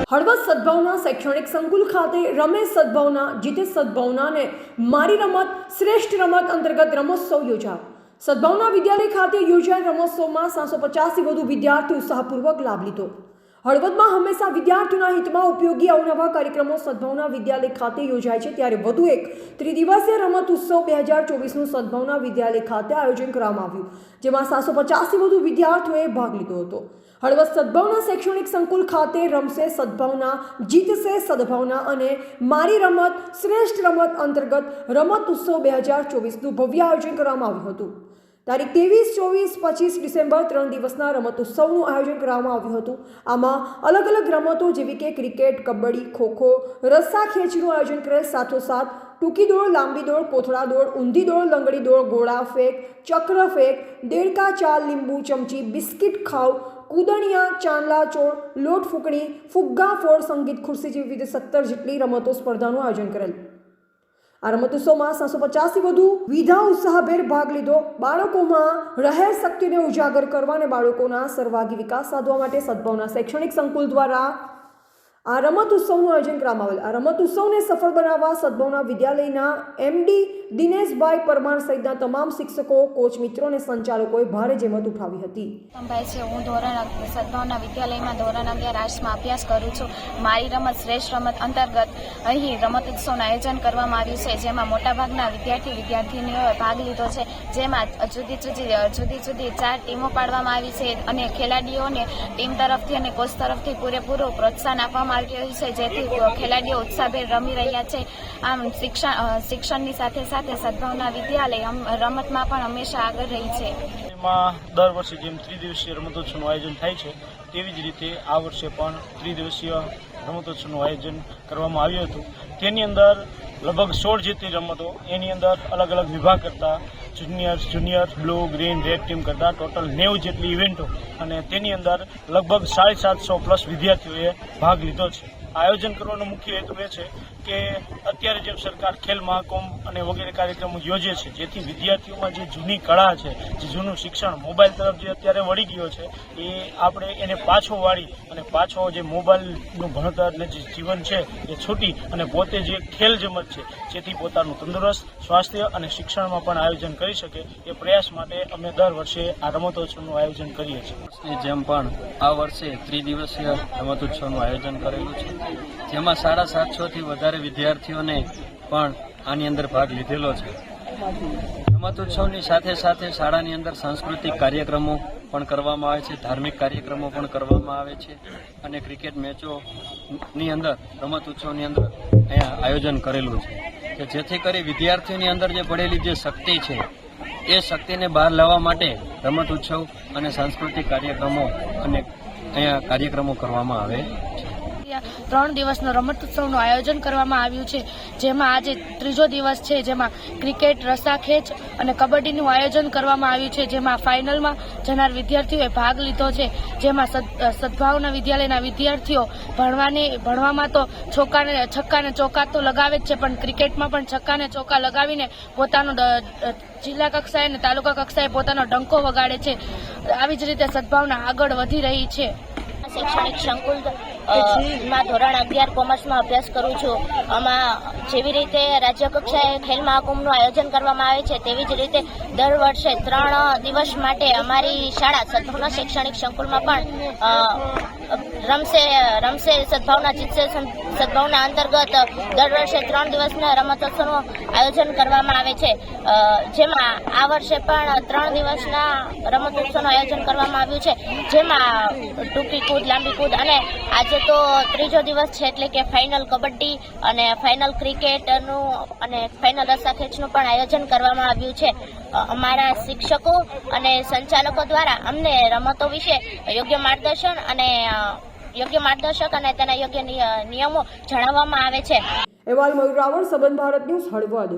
હળવદ સદભાવના શૈક્ષણિક સંકુલ ખાતે રમેશ સદભાવના જીતેશ સદભાવનાને મારી રમત શ્રેષ્ઠ રમત અંતર્ગત રમોત્સવ યોજાયો। સદભાવના વિદ્યાલય ખાતે યોજાયેલ રમોત્સવમાં 750થી વધુ વિદ્યાર્થીઓ ઉત્સાહપૂર્વક લાભ લીધો। હળવદમાં હંમેશા વિદ્યાર્થીઓના હિતમાં ઉપયોગી અવનવા કાર્યક્રમો સદભાવના વિદ્યાલય ખાતે યોજાય છે, ત્યારે વધુ એક ત્રિદિવસીય રમત ઉત્સવ 2024નું સદભાવના વિદ્યાલય ખાતે આયોજન કરવામાં આવ્યું, જેમાં 750થી વધુ વિદ્યાર્થીઓએ ભાગ લીધો હતો। હળવદ સદભાવના શૈક્ષણિક સંકુલ ખાતે રમશે સદભાવના જીતશે સદભાવના અને મારી રમત શ્રેષ્ઠ રમત અંતર્ગત રમત ઉત્સવ 2024નું ભવ્ય આયોજન કરવામાં આવ્યું હતું। તારીખ 23, 24, 25 ડિસેમ્બર 3 દિવસના રમત ઉત્સવનું આયોજન કરવામાં આવ્યું હતું। આમાં અલગ અલગ રમતો જેવી કે ક્રિકેટ, કબડ્ડી, ખોખો, રસ્સા ખેંચનું આયોજન કરેલ, સાથોસાથ ટૂંકી દોડ, લાંબી દોડ, કોથળા દોડ, ઊંધી દોડ, લંગડી દોડ, ગોળા ફેંક, ચક્ર ફેંક, દેડકા ચાલ, લીંબુ ચમચી, બિસ્કિટ ખાવ, કૂદણિયા, ચાંદલા ચોળ, લોટ ફૂંકણી, ફુગ્ગા ફોડ, સંગીત ખુરશી જેવી વિવિધ 17 જેટલી રમતો સ્પર્ધાનું આયોજન કરેલ। આ રમતોત્સવમાં 750થી વધુ વિધા ઉત્સાહભેર ભાગ લીધો। બાળકોમાં રહેલ શક્તિને ઉજાગર કરવા અને બાળકોના સર્વાંગી વિકાસ સાધવા માટે સદભાવના શૈક્ષણિક સંકુલ દ્વારા આ રમત ઉત્સવનું આયોજન કરવામાં આવેલ। આ રમત ઉત્સવને સફળ બનાવવા સદભાવના વિદ્યાલયના એમડી દિનેશભાઈ પરમાર સહિતના તમામ શિક્ષકો, કોચ મિત્રો અને સંચાલકોએ ભારે જહેમત ઉઠાવી હતી। હું સદભાવના વિદ્યાલયમાં ધોરણ 11 આર્ટ્સમાં અભ્યાસ કરું છું। મારી રમત શ્રેષ્ઠ રમત અંતર્ગત અહીં રમત ઉત્સવનું આયોજન કરવામાં આવ્યું છે, જેમાં મોટાભાગના વિદ્યાર્થીનીઓએ ભાગ લીધો છે, જેમાં જુદી જુદી 4 ટીમો પાડવામાં આવી છે અને ખેલાડીઓને ટીમ તરફથી અને કોચ તરફથી પૂરેપૂરું પ્રોત્સાહન આપવામાં આવી રહ્યું છે, જેથી ખેલાડીઓ ઉત્સાહભેર રમી રહ્યા છે। આમ શિક્ષણની સાથે સાથે સદભાવના વિદ્યાલય રમતમાં પણ હંમેશા આગળ રહી છે। દર વર્ષે જેમ ત્રિદિવસીય રમતોત્સવનું આયોજન થાય છે, તેવી જ રીતે આ વર્ષે પણ ત્રિદિવસીય રમતોત્સવનું આયોજન કરવામાં આવ્યું હતું। તેની અંદર લગભગ 16 જેટલી રમતો, એની અંદર અલગ અલગ વિભાગ કરતા junior, blue, green, red team કરતા ટોટલ 90 જેટલી ઇવેન્ટો અને તેની અંદર લગભગ 750+ વિદ્યાર્થીઓએ ભાગ લીધો છે। આયોજન કરવાનો મુખ્ય હેતુ એ છે કે અત્યારે જેમ સરકાર ખેલ મહાકુંભ અને વગેરે કાર્યક્રમો યોજે છે, જેથી વિદ્યાર્થીઓમાં જે જૂની કળા છે, જે જૂનું શિક્ષણ મોબાઈલ તરફ જે અત્યારે વળી ગયો છે, એ આપણે એને પાછો વાળી અને પાછો જે મોબાઈલનું ભણતર અને જે જીવન છે એ છૂટી અને પોતે જે ખેલ જમત છે, જેથી પોતાનું તંદુરસ્ત સ્વાસ્થ્ય અને શિક્ષણમાં પણ આયોજન કરી શકે, એ પ્રયાસ માટે અમે દર વર્ષે આ રમતોત્સવનું આયોજન કરીએ છીએ। જેમ પણ આ વર્ષે ત્રિદિવસીય રમતોત્સવનું આયોજન કરેલું છે, જેમાં 750થી વધારે વિદ્યાર્થીઓને પણ આની અંદર ભાગ લીધેલો છે। રમતોત્સવની સાથે સાથે શાળાની અંદર સાંસ્કૃતિક કાર્યક્રમો પણ કરવામાં આવે છે, ધાર્મિક કાર્યક્રમો પણ કરવામાં આવે છે અને ક્રિકેટ મેચોની અંદર રમતોત્સવની અંદર અહીંયા આયોજન કરેલું છે કે જેથી કરી વિદ્યાર્થીઓની અંદર જે પડેલી જે શક્તિ છે, એ શક્તિને બહાર લાવવા માટે રમત ઉત્સવ અને સાંસ્કૃતિક કાર્યક્રમો અને અહીંયા કાર્યક્રમો કરવામાં આવે છે। 3 દિવસનો રમત ઉત્સવનું આયોજન કરવામાં આવ્યું છે, જેમાં આજે ત્રીજો દિવસ છે, જેમાં ક્રિકેટ, રસ્સા ખેંચ અને કબડ્ડીનું આયોજન કરવામાં આવ્યું છે, જેમાં ફાઇનલમાં જનાર વિદ્યાર્થીઓએ ભાગ લીધો છે। જેમાં સદભાવના વિદ્યાલયના વિદ્યાર્થીઓ ભણવામાં તો છક્કા ને ચોકા તો લગાવે જ છે, પણ ક્રિકેટમાં પણ છક્કા ને ચોકા લગાવીને પોતાનો જિલ્લા કક્ષાએ અને તાલુકા કક્ષાએ પોતાનો ડંકો વગાડે છે। આવી જ રીતે સદભાવના આગળ વધી રહી છે। શૈક્ષણિક સંકુલ માં ધોરણ 11 કોમર્સમાં અભ્યાસ કરું છું। આમાં જેવી રીતે રાજ્ય કક્ષાએ ખેલ મહાકુંભનું આયોજન કરવામાં આવે છે, તેવી જ રીતે દર વર્ષે 3 દિવસ માટે અમારી શાળા સદભાવના શૈક્ષણિક સંકુલમાં પણ રમશે સદભાવના જીતશે સદભાવના અંતર્ગત દર વર્ષે 3 દિવસના રમતોત્સવનું આયોજન કરવામાં આવે છે, જેમાં આ વર્ષે પણ 3 દિવસના રમતોત્સવનું આયોજન કરવામાં આવ્યું છે, જેમાં ટૂંકી કૂદ, લાંબી કૂદ અને આજે તો ત્રીજો દિવસ છે, એટલે કે ફાઇનલ કબડ્ડી અને ફાઇનલ ક્રિકેટનું અને ફાઇનલ રસ્સા ખેંચનું પણ આયોજન કરવામાં આવ્યું છે। અમારા શિક્ષકો અને સંચાલકો દ્વારા અમને રમતો વિશે યોગ્ય માર્ગદર્શક અને તેના યોગ્ય નિયમો જણાવવામાં આવે છે। અહેવાલ મયુર રાવળ, સંબંધ ભારત ન્યૂઝ, હળવદ।